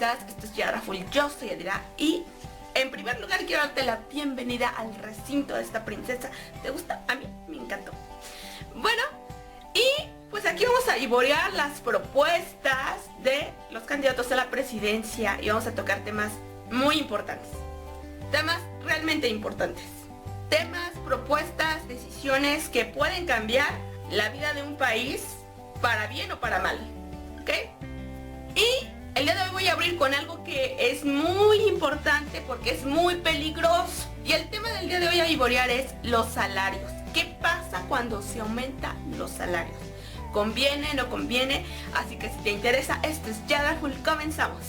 estás? Esto es Yara Full, yo soy Adira y en primer lugar quiero darte la bienvenida al recinto de esta princesa. ¿Te gusta? A mí me encantó. Bueno, y pues aquí vamos a ivorear las propuestas de los candidatos a la presidencia y vamos a tocar temas muy importantes. Temas realmente importantes. Temas, propuestas, decisiones que pueden cambiar la vida de un país para bien o para mal. ¿Ok? Y el día de hoy voy a abrir con algo que es muy importante porque es muy peligroso. Y el tema del día de hoy a ivorear es los salarios. ¿Qué pasa cuando se aumentan los salarios? ¿Conviene, no conviene? Así que si te interesa, esto es Yara Full, comenzamos.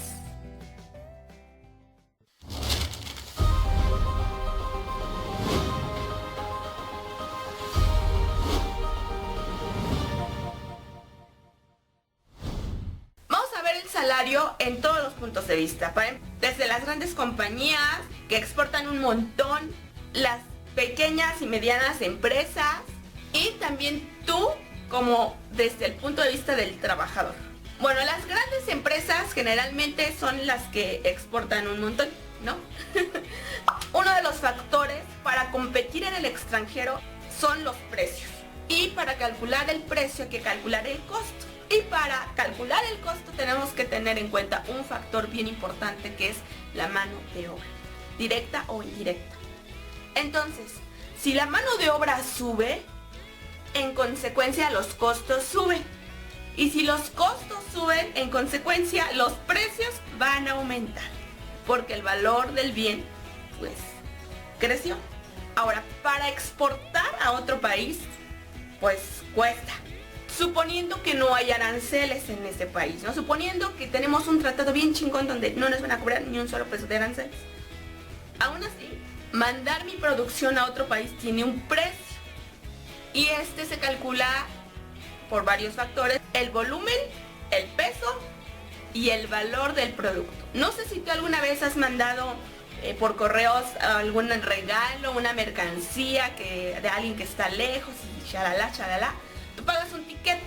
Salario en todos los puntos de vista, desde las grandes compañías que exportan un montón, las pequeñas y medianas empresas y también tú como desde el punto de vista del trabajador. Bueno, las grandes empresas generalmente son las que exportan un montón, ¿no? Uno de los factores para competir en el extranjero son los precios, y para calcular el precio hay que calcular el costo. Y para calcular el costo tenemos que tener en cuenta un factor bien importante, que es la mano de obra, directa o indirecta. Entonces, si la mano de obra sube, en consecuencia los costos suben. Y si los costos suben, en consecuencia los precios van a aumentar, porque el valor del bien, pues, creció. Ahora, para exportar a otro país, pues cuesta. Suponiendo que no hay aranceles en ese país, ¿no? Suponiendo que tenemos un tratado bien chingón donde no nos van a cobrar ni un solo peso de aranceles. Aún así, mandar mi producción a otro país tiene un precio. Y este se calcula por varios factores: el volumen, el peso y el valor del producto. No sé si tú alguna vez has mandado por correos algún regalo, una mercancía de alguien que está lejos y chalala, chalala. Tú pagas un ticket.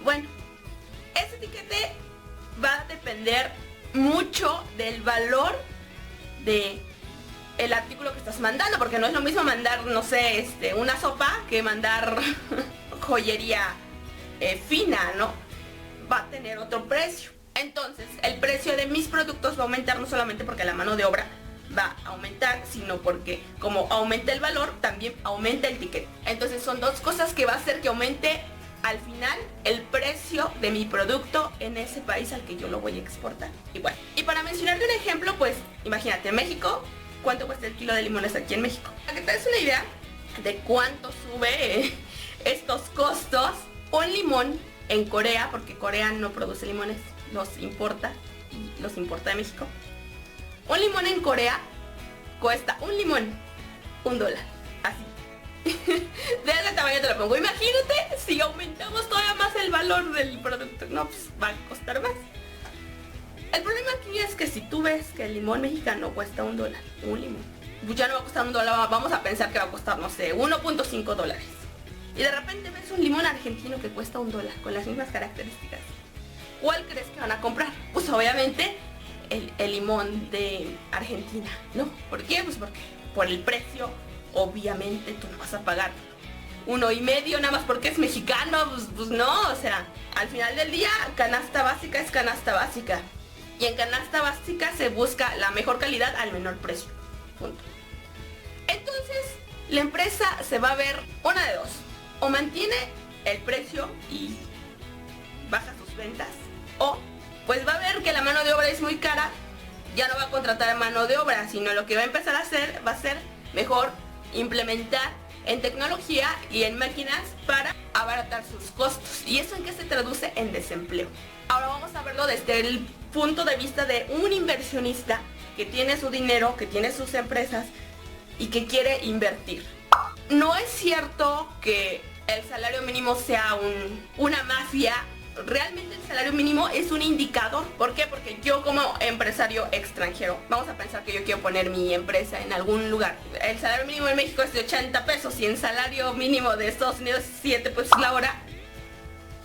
Bueno, ese tiquete va a depender mucho del valor de el artículo que estás mandando, porque no es lo mismo mandar, no sé, una sopa que mandar joyería fina, ¿no? Va a tener otro precio. Entonces, el precio de mis productos va a aumentar no solamente porque la mano de obra va a aumentar, sino porque como aumenta el valor, también aumenta el ticket. Entonces son dos cosas que va a hacer que aumente al final el precio de mi producto en ese país al que yo lo voy a exportar. Y bueno, y para mencionarte un ejemplo, pues imagínate, en México, ¿cuánto cuesta el kilo de limones aquí en México? Para que te des una idea de cuánto sube estos costos, un limón en Corea, porque Corea no produce limones, los importa de México. Un limón en Corea cuesta un limón $1, así. De ese tamaño te lo pongo. Imagínate si aumentamos todavía más el valor del producto. No, pues va a costar más. El problema aquí es que si tú ves que el limón mexicano cuesta $1, un limón, pues ya no va a costar $1, vamos a pensar que va a costar, no sé, $1.5. Y de repente ves un limón argentino que cuesta $1 con las mismas características. ¿Cuál crees que van a comprar? Pues obviamente el limón de Argentina, ¿no? ¿Por qué? Pues porque por el precio, obviamente tú no vas a pagar $1.50 nada más porque es mexicano, pues no, o sea, al final del día canasta básica es canasta básica, y en canasta básica se busca la mejor calidad al menor precio, punto. Entonces la empresa se va a ver una de dos: o mantiene el precio y baja sus ventas, o pues va a ver que la mano de obra es muy cara, ya no va a contratar mano de obra, sino lo que va a empezar a hacer va a ser mejor implementar en tecnología y en máquinas para abaratar sus costos. ¿Y eso en qué se traduce? En desempleo. Ahora vamos a verlo desde el punto de vista de un inversionista que tiene su dinero, que tiene sus empresas y que quiere invertir. No es cierto que el salario mínimo sea una mafia. Realmente el salario mínimo es un indicador. ¿Por qué? Porque yo como empresario extranjero, vamos a pensar que yo quiero poner mi empresa en algún lugar. El salario mínimo en México es de 80 pesos y el salario mínimo de Estados Unidos es 7 pesos la hora.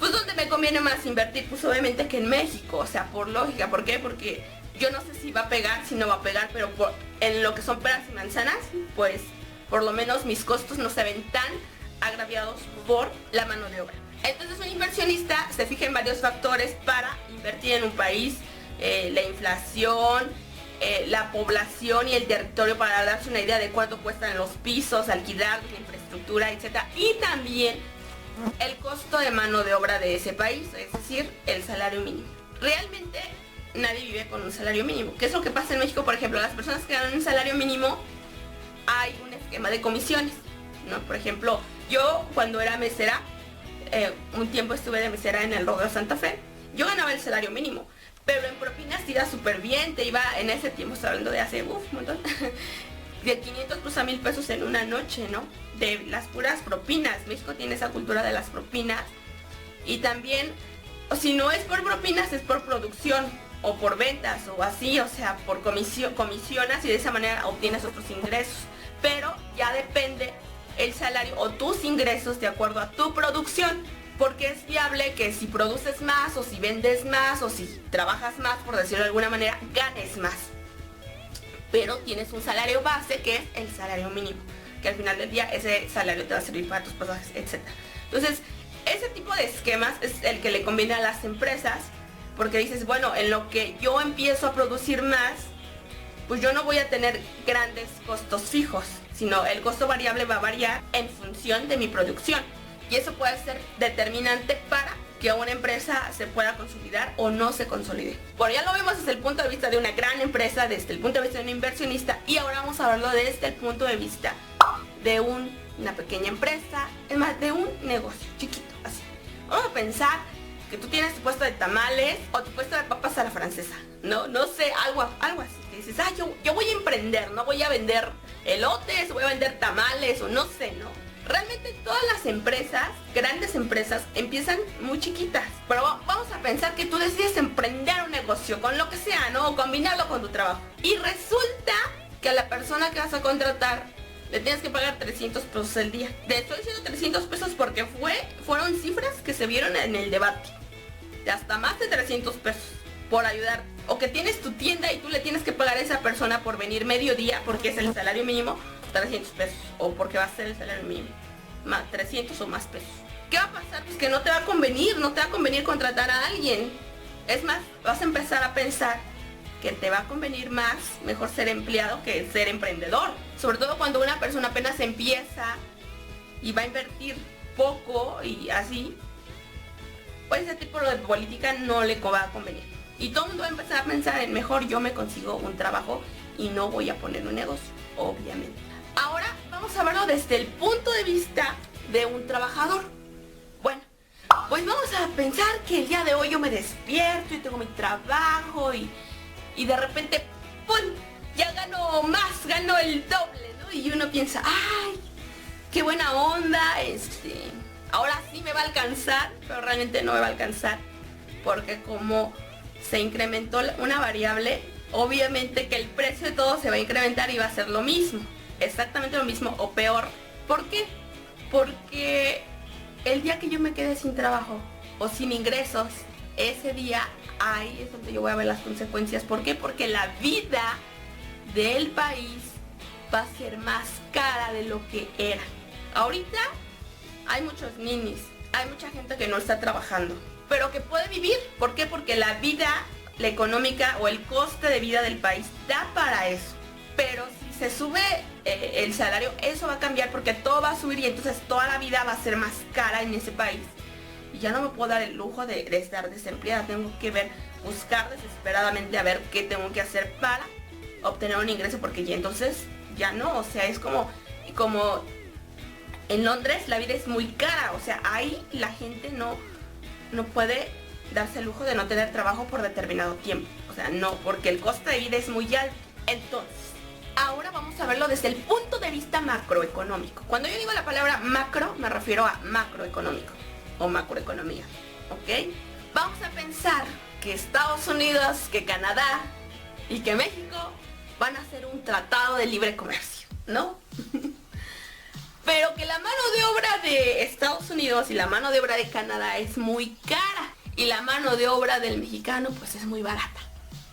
Pues ¿dónde me conviene más invertir? Pues obviamente que en México, o sea, por lógica. ¿Por qué? Porque yo no sé si va a pegar, si no va a pegar, pero en lo que son peras y manzanas, pues por lo menos mis costos no se ven tan agraviados por la mano de obra. Entonces un inversionista se fija en varios factores para invertir en un país, la inflación, la población y el territorio, para darse una idea de cuánto cuestan los pisos, alquilados, la infraestructura, etc. Y también el costo de mano de obra de ese país, es decir, el salario mínimo. Realmente nadie vive con un salario mínimo. ¿Qué es lo que pasa en México? Por ejemplo, las personas que ganan un salario mínimo, hay un esquema de comisiones, ¿no? Por ejemplo, yo cuando era mesera, un tiempo estuve de mesera en el Rodeo Santa Fe, yo ganaba el salario mínimo, pero en propinas te iba súper bien, te iba, en ese tiempo, estoy hablando de hace, un montón, de 500 plus a 1000 pesos en una noche, ¿no? De las puras propinas. México tiene esa cultura de las propinas. Y también, o si no es por propinas, es por producción o por ventas o así, o sea, por comisionas, y de esa manera obtienes otros ingresos. Pero ya depende el salario o tus ingresos de acuerdo a tu producción, porque es viable que si produces más o si vendes más o si trabajas más, por decirlo de alguna manera, ganes más. Pero tienes un salario base que es el salario mínimo, que al final del día ese salario te va a servir para tus pasajes, etc. Entonces, ese tipo de esquemas es el que le conviene a las empresas, porque dices, bueno, en lo que yo empiezo a producir más, pues yo no voy a tener grandes costos fijos, sino el costo variable va a variar en función de mi producción. Y eso puede ser determinante para que una empresa se pueda consolidar o no se consolide. Bueno, ya lo vemos desde el punto de vista de una gran empresa, desde el punto de vista de un inversionista, y ahora vamos a verlo desde el punto de vista de una pequeña empresa, es más, de un negocio chiquito, así. Vamos a pensar que tú tienes tu puesto de tamales o tu puesto de papas a la francesa, no sé, algo así. Que dices, yo voy a emprender, no voy a vender elotes, voy a vender tamales o no sé, ¿no? Realmente todas las empresas, grandes empresas, empiezan muy chiquitas. Pero vamos a pensar que tú decides emprender un negocio con lo que sea, ¿no? O combinarlo con tu trabajo. Y resulta que a la persona que vas a contratar le tienes que pagar 300 pesos al día. Te estoy diciendo 300 pesos porque fueron cifras que se vieron en el debate. De hasta más de 300 pesos por ayudar. O que tienes tu tienda y tú le tienes que pagar a esa persona por venir mediodía porque es el salario mínimo, 300 pesos, o porque va a ser el salario mínimo, más 300 o más pesos. ¿Qué va a pasar? Pues que no te va a convenir contratar a alguien. Es más, vas a empezar a pensar que te va a convenir más, mejor ser empleado que ser emprendedor. Sobre todo cuando una persona apenas empieza y va a invertir poco y así, pues ese tipo de política no le va a convenir. Y todo el mundo va a empezar a pensar en mejor yo me consigo un trabajo y no voy a poner un negocio, obviamente. Ahora vamos a verlo desde el punto de vista de un trabajador. Bueno, pues vamos a pensar que el día de hoy yo me despierto y tengo mi trabajo y de repente, ¡pum!, ya gano más, gano el doble, ¿no? Y uno piensa, ¡ay, qué buena onda! Ahora sí me va a alcanzar, pero realmente no me va a alcanzar, porque como se incrementó una variable, obviamente que el precio de todo se va a incrementar y va a ser lo mismo. Exactamente lo mismo o peor. ¿Por qué? Porque el día que yo me quede sin trabajo o sin ingresos, ese día ahí es donde yo voy a ver las consecuencias. ¿Por qué? Porque la vida del país va a ser más cara de lo que era. Ahorita hay muchos ninis, hay mucha gente que no está trabajando, pero que puede vivir. ¿Por qué? Porque la vida, la económica o el coste de vida del país da para eso. Pero si se sube el salario, eso va a cambiar porque todo va a subir y entonces toda la vida va a ser más cara en ese país. Y ya no me puedo dar el lujo de estar desempleada. Tengo que buscar desesperadamente a ver qué tengo que hacer para obtener un ingreso, porque ya entonces ya no, o sea, es como en Londres la vida es muy cara, o sea, ahí la gente no puede darse el lujo de no tener trabajo por determinado tiempo, o sea, no, porque el coste de vida es muy alto. Entonces, ahora vamos a verlo desde el punto de vista macroeconómico. Cuando yo digo la palabra macro, me refiero a macroeconómico o macroeconomía, ¿ok? Vamos a pensar que Estados Unidos, que Canadá y que México van a hacer un tratado de libre comercio, ¿no? Pero que la mano de obra de Estados Unidos y la mano de obra de Canadá es muy cara y la mano de obra del mexicano pues es muy barata.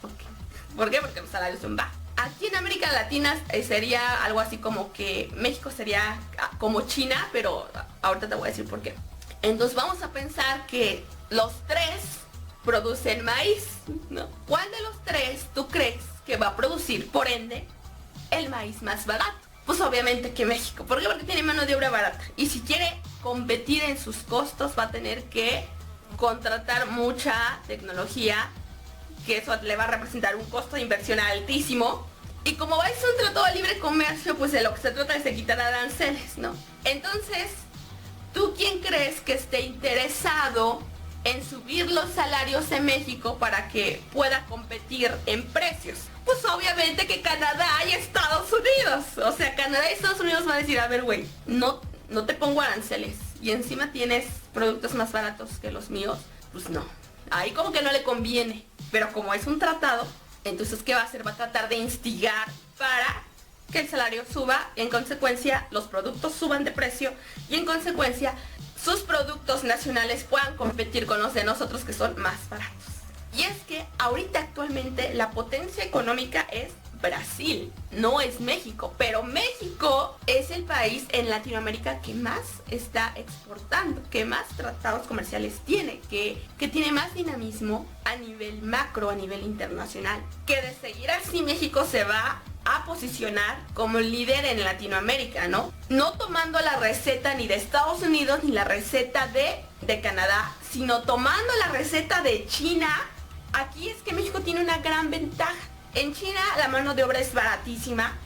Okay. ¿Por qué? Porque los salarios son bajos. Aquí en América Latina sería algo así como que México sería como China, pero ahorita te voy a decir por qué. Entonces vamos a pensar que los tres producen maíz, ¿no? ¿Cuál de los tres tú crees que va a producir, por ende, el maíz más barato? Pues obviamente que México. ¿Por qué? Porque tiene mano de obra barata. Y si quiere competir en sus costos, va a tener que contratar mucha tecnología, que eso le va a representar un costo de inversión altísimo. Y como vais a un tratado de libre comercio, pues de lo que se trata es de quitar aranceles, ¿no? Entonces, ¿tú quién crees que esté interesado en subir los salarios en México para que pueda competir en precios? Pues obviamente que Canadá y Estados Unidos. O sea, Canadá y Estados Unidos van a decir, a ver, güey, no te pongo aranceles y encima tienes productos más baratos que los míos. Pues no, ahí como que no le conviene. Pero como es un tratado, entonces ¿qué va a hacer? Va a tratar de instigar para que el salario suba y en consecuencia los productos suban de precio y en consecuencia sus productos nacionales puedan competir con los de nosotros que son más baratos. Y es que ahorita actualmente la potencia económica es Brasil, no es México, pero México es el país en Latinoamérica que más está exportando, que más tratados comerciales tiene, que tiene más dinamismo a nivel macro, a nivel internacional, que de seguir así México se va a posicionar como líder en Latinoamérica, ¿no? No tomando la receta ni de Estados Unidos ni la receta de Canadá, sino tomando la receta de China. Aquí es que México tiene una gran ventaja. En China la mano de obra es baratísima,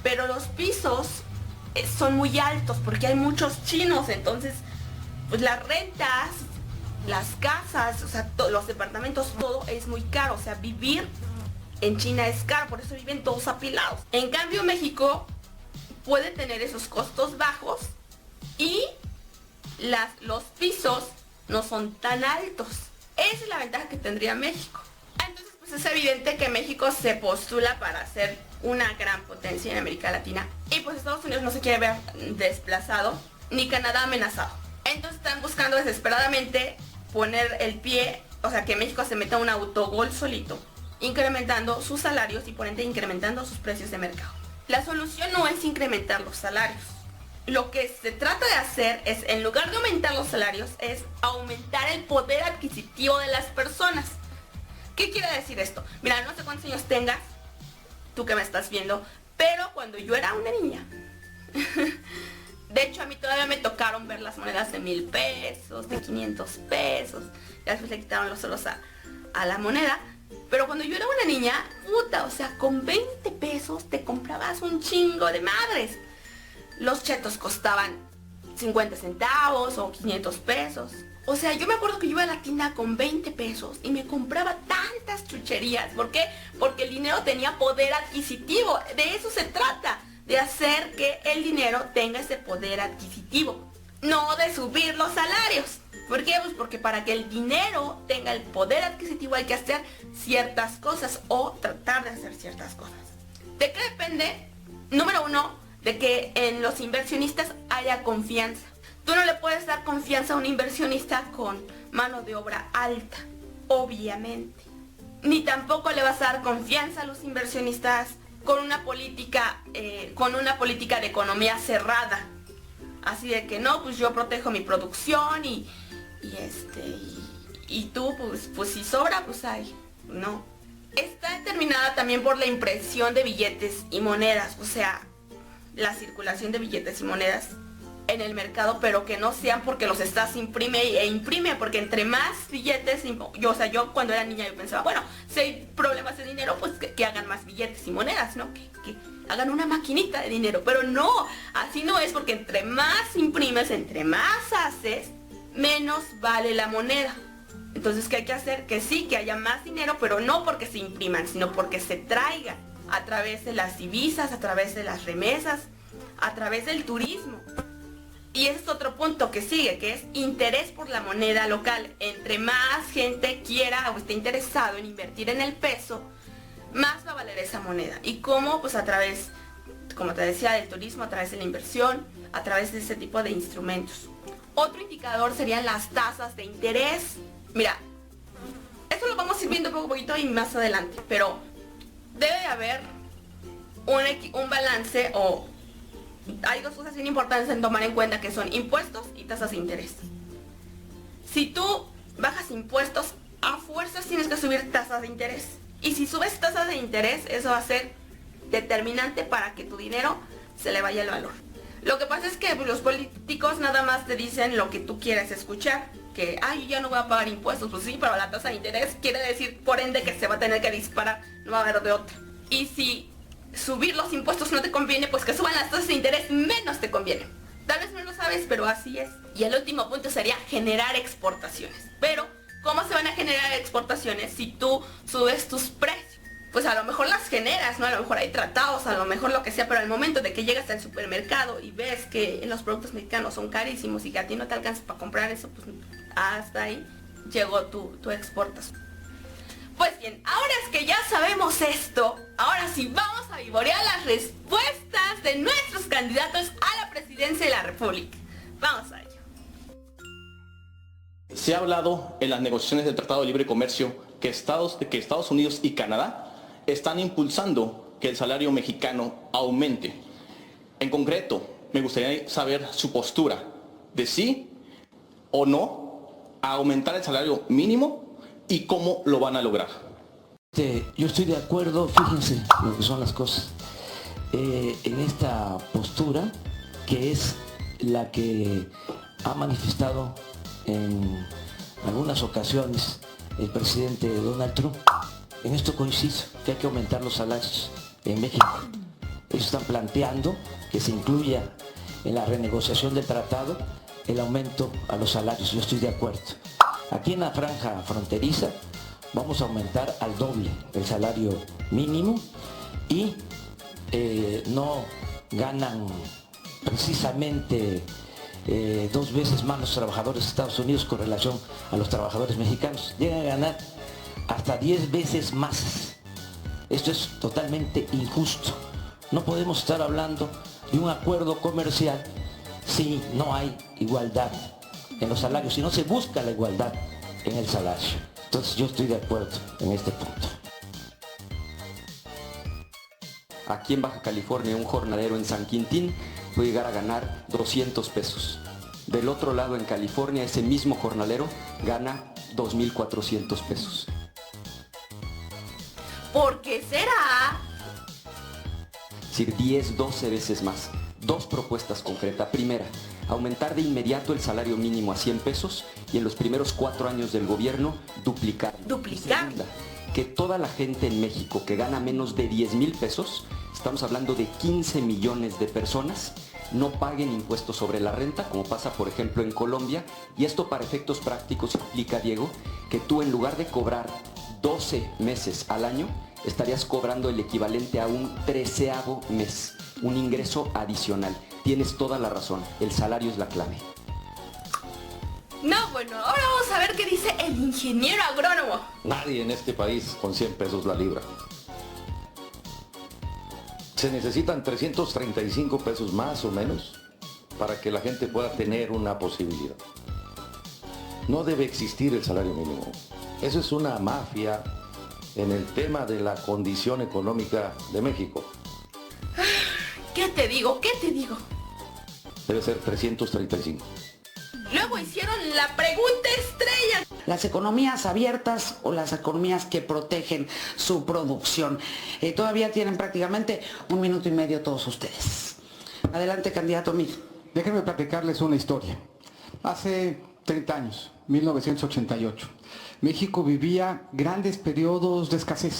pero los pisos son muy altos porque hay muchos chinos, entonces pues las rentas, las casas, o sea, los departamentos, todo es muy caro, o sea, vivir en China es caro, por eso viven todos apilados. En cambio México puede tener esos costos bajos y los pisos no son tan altos. Esa es la ventaja que tendría México. Entonces pues es evidente que México se postula para ser una gran potencia en América Latina y pues Estados Unidos no se quiere ver desplazado ni Canadá amenazado. Entonces están buscando desesperadamente poner el pie, o sea, que México se meta un autogol solito, incrementando sus salarios y por ende incrementando sus precios de mercado. La solución no es incrementar los salarios. Lo que se trata de hacer es, en lugar de aumentar los salarios, es aumentar el poder adquisitivo de las personas. ¿Qué quiere decir esto? Mira, no sé cuántos años tengas, tú que me estás viendo, pero cuando yo era una niña, de hecho a mí todavía me tocaron ver las monedas de 1000 pesos, de 500 pesos, ya después le quitaron los ceros a la moneda. Pero cuando yo era una niña, puta, o sea, con 20 pesos te comprabas un chingo de madres. Los chetos costaban 50 centavos o 500 pesos. O sea, yo me acuerdo que yo iba a la tienda con 20 pesos y me compraba tantas chucherías. ¿Por qué? Porque el dinero tenía poder adquisitivo. De eso se trata, de hacer que el dinero tenga ese poder adquisitivo. No de subir los salarios. ¿Por qué? Pues porque para que el dinero tenga el poder adquisitivo hay que hacer ciertas cosas o tratar de hacer ciertas cosas. ¿De qué depende? Número uno, de que en los inversionistas haya confianza. Tú no le puedes dar confianza a un inversionista con mano de obra alta, obviamente. Ni tampoco le vas a dar confianza a los inversionistas con una política de economía cerrada. Así de que no, pues yo protejo mi producción y tú, pues si sobra, pues hay. No. Está determinada también por la impresión de billetes y monedas, o sea, la circulación de billetes y monedas en el mercado, pero que no sean porque los estás imprime e imprime, porque entre más billetes, yo cuando era niña yo pensaba, bueno, si hay problemas de dinero, pues que hagan más billetes y monedas, ¿no? Que hagan una maquinita de dinero, pero no, así no es, porque entre más imprimes, entre más haces, menos vale la moneda. Entonces, ¿qué hay que hacer? Que sí, que haya más dinero, pero no porque se impriman, sino porque se traiga a través de las divisas, a través de las remesas, a través del turismo. Y ese es otro punto que sigue, que es interés por la moneda local. Entre más gente quiera o esté interesado en invertir en el peso, más va a valer esa moneda. ¿Y cómo? Pues a través, como te decía, del turismo, a través de la inversión, a través de ese tipo de instrumentos. Otro indicador serían las tasas de interés. Mira, esto lo vamos a ir viendo poco a poquito y más adelante, pero debe de haber un balance, o hay dos cosas bien importantes en tomar en cuenta, que son impuestos y tasas de interés. Si tú bajas impuestos, a fuerzas tienes que subir tasas de interés. Y si subes tasas de interés, eso va a ser determinante para que tu dinero se le vaya el valor. Lo que pasa es que los políticos nada más te dicen lo que tú quieres escuchar. Que, ay, ya no voy a pagar impuestos. Pues sí, pero la tasa de interés quiere decir, por ende, que se va a tener que disparar. No va a haber de otra. Y si subir los impuestos no te conviene, pues que suban las tasas de interés menos te conviene. Tal vez no lo sabes, pero así es. Y el último punto sería generar exportaciones. Pero, ¿cómo se van a generar exportaciones si tú subes tus precios? Pues a lo mejor las generas, ¿no? A lo mejor hay tratados, a lo mejor lo que sea, pero al momento de que llegas al supermercado y ves que los productos mexicanos son carísimos y que a ti no te alcanza para comprar eso, pues hasta ahí llegó tu exportación. Pues bien, ahora es que ya sabemos esto, ahora sí vamos a vivorear las respuestas de nuestros candidatos a la presidencia de la República. Vamos a ello. Se ha hablado en las negociaciones del Tratado de Libre Comercio que Estados Unidos y Canadá están impulsando que el salario mexicano aumente. En concreto, me gustaría saber su postura de sí o no a aumentar el salario mínimo y cómo lo van a lograr. Yo estoy de acuerdo, fíjense lo que son las cosas, en esta postura que es la que ha manifestado en algunas ocasiones el presidente Donald Trump. En esto coincido, que hay que aumentar los salarios en México. Ellos están planteando que se incluya en la renegociación del tratado el aumento a los salarios. Yo estoy de acuerdo. Aquí en la franja fronteriza vamos a aumentar al doble el salario mínimo y no ganan precisamente 2 veces más los trabajadores de Estados Unidos con relación a los trabajadores mexicanos. Llegan a ganar hasta 10 veces más. Esto es totalmente injusto. No podemos estar hablando de un acuerdo comercial si no hay igualdad en los salarios, si no se busca la igualdad en el salario. Entonces yo estoy de acuerdo en este punto. Aquí en Baja California, un jornalero en San Quintín puede llegar a ganar 200 pesos. Del otro lado, en California, ese mismo jornalero gana 2,400 pesos. ¿Por qué será? Es decir, 10, 12 veces más. 2 propuestas concretas. Primera, aumentar de inmediato el salario mínimo a 100 pesos y en los primeros 4 años del gobierno duplicar. Segunda, que toda la gente en México que gana menos de 10,000 pesos, estamos hablando de 15 millones de personas, no paguen impuestos sobre la renta, como pasa por ejemplo en Colombia, y esto para efectos prácticos implica, Diego, que tú en lugar de cobrar 12 meses al año, estarías cobrando el equivalente a un 13º mes, un ingreso adicional. Tienes toda la razón, el salario es la clave. No, bueno, ahora vamos a ver qué dice el ingeniero agrónomo. Nadie en este país con 100 pesos la libra. Se necesitan 335 pesos más o menos para que la gente pueda tener una posibilidad. No debe existir el salario mínimo. Eso es una mafia en el tema de la condición económica de México. ¿Qué te digo? ¿Qué te digo? Debe ser 335. Luego hicieron la pregunta estrella. Las economías abiertas o las economías que protegen su producción. Todavía tienen prácticamente 1 minuto y medio todos ustedes. Adelante, candidato Mil. Déjenme platicarles una historia. Hace 30 años, 1988, México vivía grandes periodos de escasez.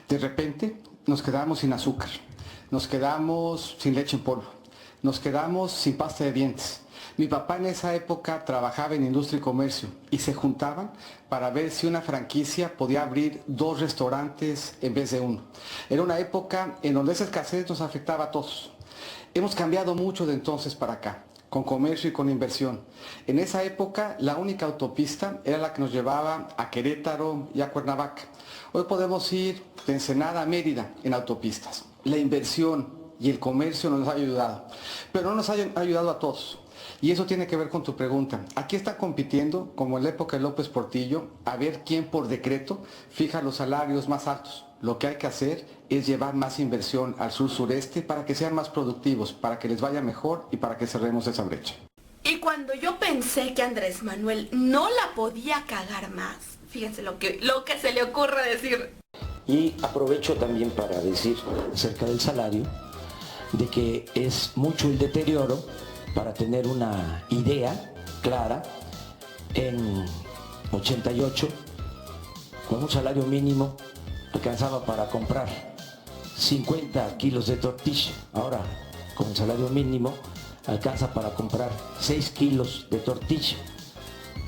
De repente nos quedamos sin azúcar, nos quedamos sin leche en polvo, nos quedamos sin pasta de dientes. Mi papá en esa época trabajaba en industria y comercio y se juntaban para ver si una franquicia podía abrir 2 restaurantes en vez de 1. Era una época en donde esa escasez nos afectaba a todos. Hemos cambiado mucho de entonces para acá, con comercio y con inversión. En esa época la única autopista era la que nos llevaba a Querétaro y a Cuernavaca. Hoy podemos ir de Ensenada a Mérida en autopistas. La inversión y el comercio nos ha ayudado, pero no nos ha ayudado a todos. Y eso tiene que ver con tu pregunta. Aquí están compitiendo, como en la época de López Portillo, a ver quién por decreto fija los salarios más altos. lo que hay que hacer es llevar más inversión al sur-sureste para que sean más productivos, para que les vaya mejor y para que cerremos esa brecha. Y cuando yo pensé que Andrés Manuel no la podía cagar más, fíjense lo que se le ocurre decir. Y aprovecho también para decir acerca del salario, de que es mucho el deterioro. Para tener una idea clara, en 88, con un salario mínimo, alcanzaba para comprar 50 kilos de tortilla. Ahora, con el salario mínimo, alcanza para comprar 6 kilos de tortilla.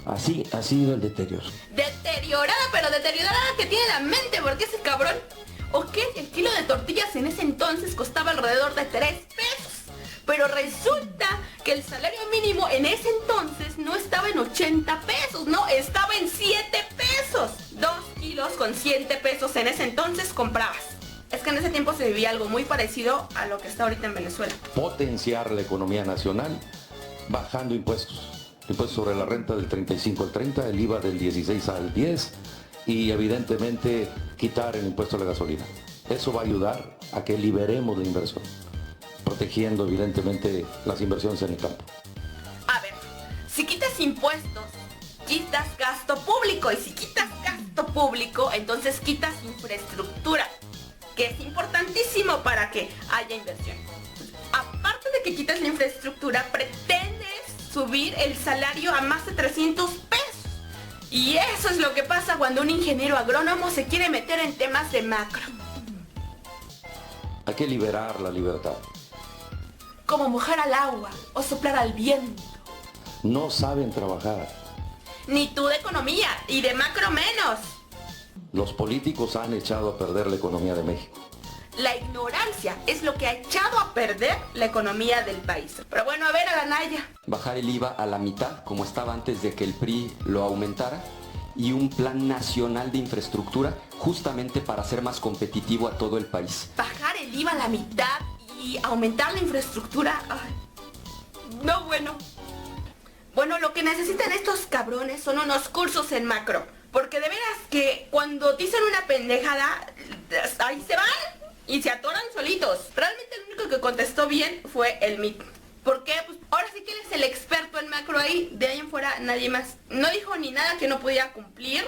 Así ha sido el deterioro. Deteriorada, pero deteriorada que tiene la mente, porque ese cabrón... Ok, el kilo de tortillas en ese entonces costaba alrededor de 3 pesos. Pero resulta que el salario mínimo en ese entonces no estaba en 80 pesos, no, estaba en 7 pesos. 2 kilos con 7 pesos en ese entonces comprabas. Es que en ese tiempo se vivía algo muy parecido a lo que está ahorita en Venezuela. Potenciar la economía nacional bajando impuestos. Impuestos sobre la renta del 35 al 30, el IVA del 16 al 10 y evidentemente quitar el impuesto a la gasolina. Eso va a ayudar a que liberemos la inversión, protegiendo evidentemente las inversiones en el campo. A ver, si quitas impuestos, quitas gasto público, y si quitas gasto público, entonces quitas infraestructura, que es importantísimo para que haya inversión. Aparte de que quitas la infraestructura, pretendes subir el salario a más de 300 pesos. Y eso es lo que pasa cuando un ingeniero agrónomo se quiere meter en temas de macro. Hay que liberar la libertad. Como mojar al agua o soplar al viento. No saben trabajar. Ni tú de economía, y de macro menos. Los políticos han echado a perder la economía de México. La ignorancia es lo que ha echado a perder la economía del país. Pero bueno, a ver a la Naya. Bajar el IVA a la mitad, como estaba antes de que el PRI lo aumentara, y un plan nacional de infraestructura justamente para hacer más competitivo a todo el país. Bajar el IVA a la mitad y aumentar la infraestructura. Ay, no, bueno. Bueno, lo que necesitan estos cabrones son unos cursos en macro. Porque de veras que cuando dicen una pendejada, ahí se van y se atoran solitos. Realmente el único que contestó bien fue el MIT. ¿Por qué? Pues ahora sí que él es el experto en macro ahí, de ahí en fuera nadie más. No dijo ni nada que no pudiera cumplir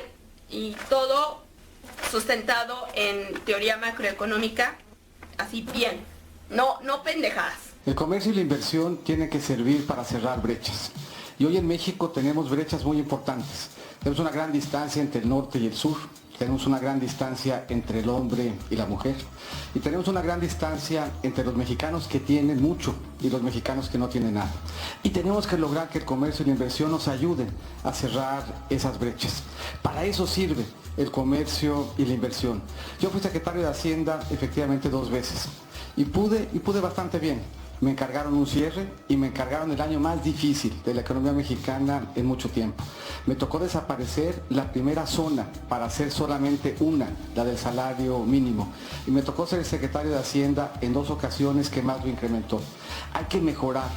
y todo sustentado en teoría macroeconómica, así bien, no pendejadas. El comercio y la inversión tienen que servir para cerrar brechas. Y hoy en México tenemos brechas muy importantes. Tenemos una gran distancia entre el norte y el sur. Tenemos una gran distancia entre el hombre y la mujer. Y tenemos una gran distancia entre los mexicanos que tienen mucho y los mexicanos que no tienen nada. Y tenemos que lograr que el comercio y la inversión nos ayuden a cerrar esas brechas. Para eso sirve el comercio y la inversión. Yo fui secretario de Hacienda efectivamente 2 veces. Y pude bastante bien. Me encargaron un cierre y me encargaron el año más difícil de la economía mexicana en mucho tiempo. Me tocó desaparecer la primera zona para hacer solamente una, la del salario mínimo. Y me tocó ser el secretario de Hacienda en 2 ocasiones que más lo incrementó. Hay que mejorar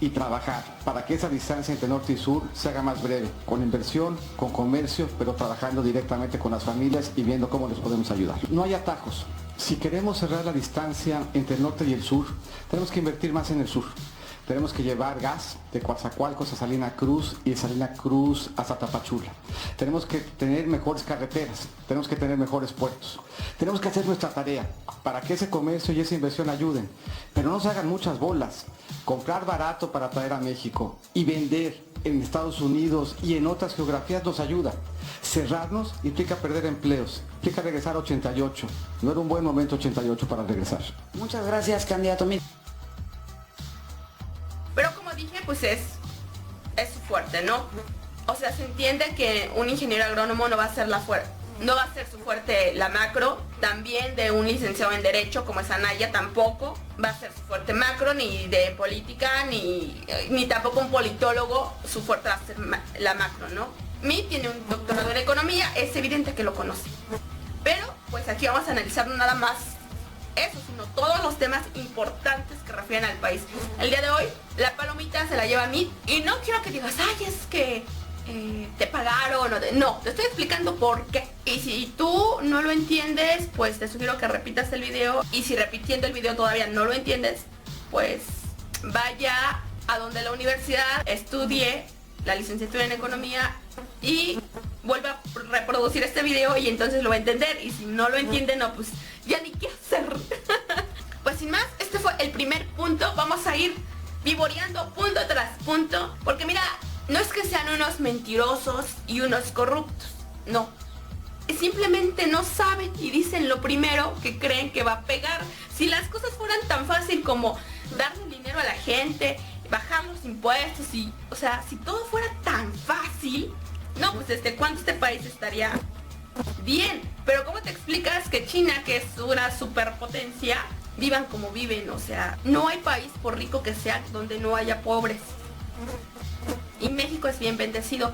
y trabajar para que esa distancia entre norte y sur se haga más breve, con inversión, con comercio, pero trabajando directamente con las familias y viendo cómo les podemos ayudar. No hay atajos. Si queremos cerrar la distancia entre el norte y el sur, tenemos que invertir más en el sur. Tenemos que llevar gas de Coatzacoalcos a Salina Cruz y de Salina Cruz hasta Tapachula. Tenemos que tener mejores carreteras, tenemos que tener mejores puertos. Tenemos que hacer nuestra tarea para que ese comercio y esa inversión ayuden. Pero no se hagan muchas bolas. Comprar barato para traer a México y vender en Estados Unidos y en otras geografías nos ayuda. Cerrarnos implica perder empleos, implica regresar a 88. No era un buen momento 88 para regresar. Muchas gracias, candidato. Pero como dije, pues es fuerte, ¿no? O sea, se entiende que un ingeniero agrónomo no va a ser no va a ser su fuerte la macro, también de un licenciado en Derecho como es Anaya tampoco va a ser su fuerte macro, ni de política, ni tampoco un politólogo su fuerte va a ser la macro, ¿no? Mi tiene un doctorado en Economía, es evidente que lo conoce. Pero, pues aquí vamos a analizar no nada más eso, sino todos los temas importantes que refieren al país. El día de hoy, la palomita se la lleva a mí y no quiero que digas, ay, es que te pagaron o no, te estoy explicando por qué. Y si tú no lo entiendes, pues te sugiero que repitas el video. Y si repitiendo el video todavía no lo entiendes, pues vaya a donde la universidad, estudie la licenciatura en economía y vuelva a reproducir este video y entonces lo va a entender. Y si no lo entiende, no, pues ya ni qué hacer. Pues sin más, este fue el primer punto. Vamos a ir vivoreando punto tras punto, porque mira, no es que sean unos mentirosos y unos corruptos, no. Simplemente no saben y dicen lo primero que creen que va a pegar. Si las cosas fueran tan fácil como darle dinero a la gente, bajar los impuestos y, o sea, si todo fuera tan fácil, no, pues ¿desde cuándo este país estaría bien? Pero ¿cómo te explicas que China, que es una superpotencia, vivan como viven? O sea, no hay país por rico que sea donde no haya pobres. Y México es bien bendecido.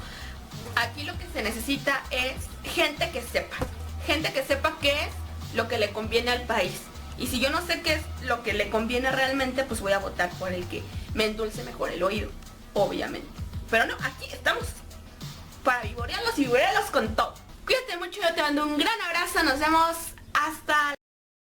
Aquí lo que se necesita es gente que sepa qué es lo que le conviene al país. Y si yo no sé qué es lo que le conviene realmente, pues voy a votar por el que me endulce mejor el oído, obviamente. Pero no, aquí estamos para vivorearlos y vivorearlos con todo. Cuídate mucho, yo te mando un gran abrazo, nos vemos hasta